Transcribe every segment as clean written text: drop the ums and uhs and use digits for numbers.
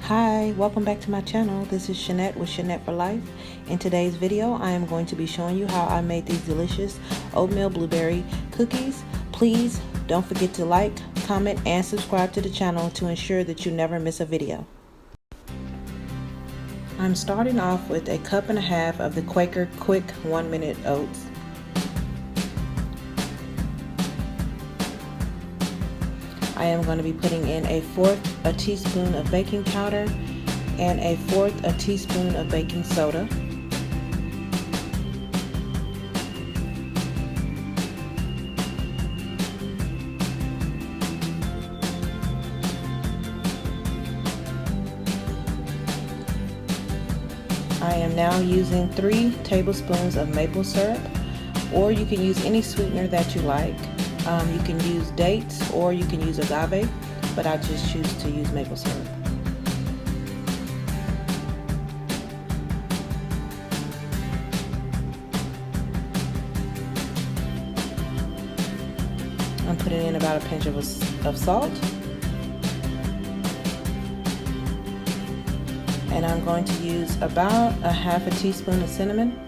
Hi, welcome back to my channel. This is Shanette with Shanette for Life. In today's video, I am going to be showing you how I made these delicious oatmeal blueberry cookies. Please don't forget to like, comment, and subscribe to the channel to ensure that you never miss a video. I'm starting off with a cup and a half of the Quaker quick 1-minute oats. I am going to be putting in 1/4 a teaspoon of baking powder and 1/4 a teaspoon of baking soda. I am now using 3 tablespoons of maple syrup, or you can use any sweetener that you like. You can use dates or you can use agave, but I just choose to use maple syrup. I'm putting in about a pinch of salt. And I'm going to use about a 1/2 teaspoon of cinnamon.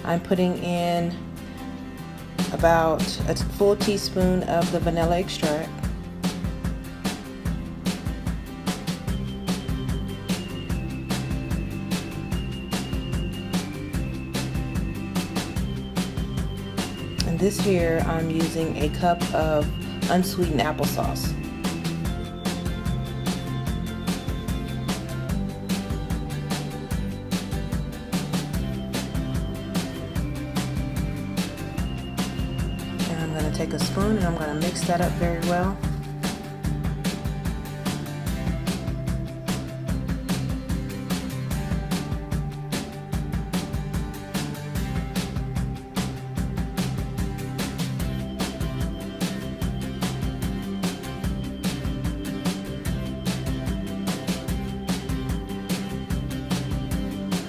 I'm putting in about a full teaspoon of the vanilla extract. And this here, I'm using a cup of unsweetened applesauce. I'm going to take a spoon and I'm going to mix that up very well.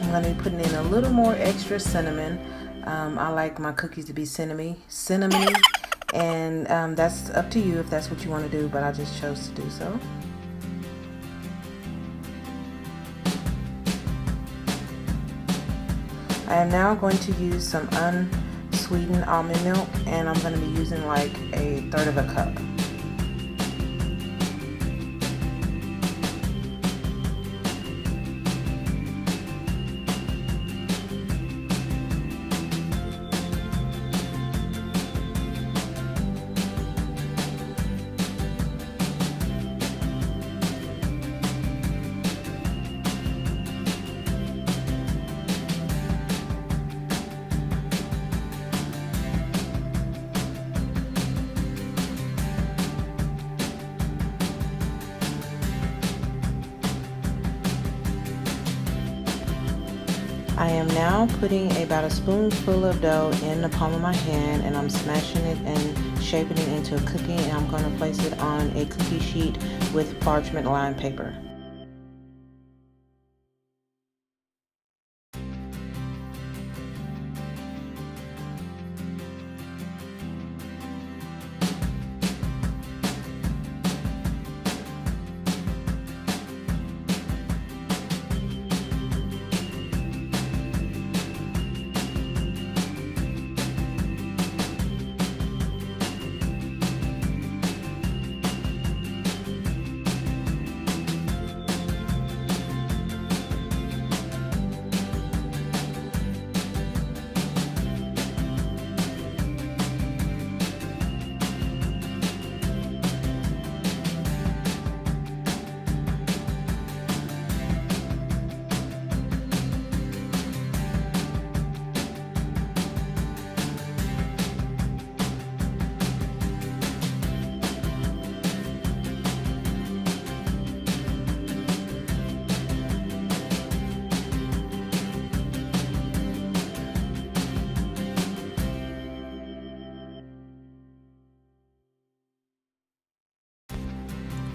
I'm going to be putting in a little more extra cinnamon. I like my cookies to be cinnamony, and that's up to you if that's what you want to do, but I just chose to do so. I am now going to use some unsweetened almond milk, and I'm going to be using like 1/3 of a cup. I am now putting about a spoonful of dough in the palm of my hand, and I'm smashing it and shaping it into a cookie, and I'm going to place it on a cookie sheet with parchment lined paper.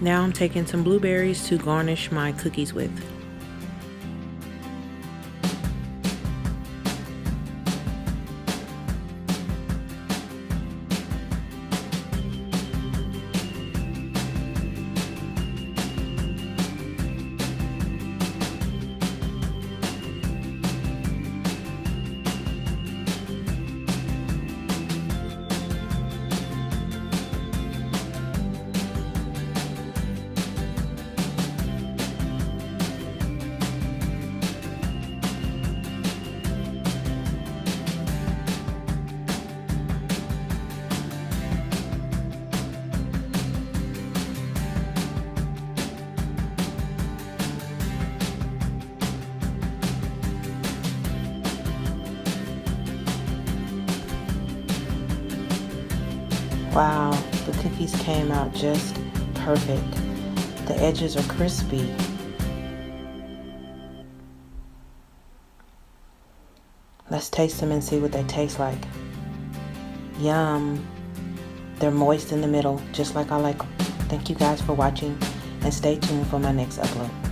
Now I'm taking some blueberries to garnish my cookies with. Wow, the cookies came out just perfect. The edges are crispy. Let's taste them and see what they taste like. Yum. They're moist in the middle, just like I like them. Thank you guys for watching, and stay tuned for my next upload.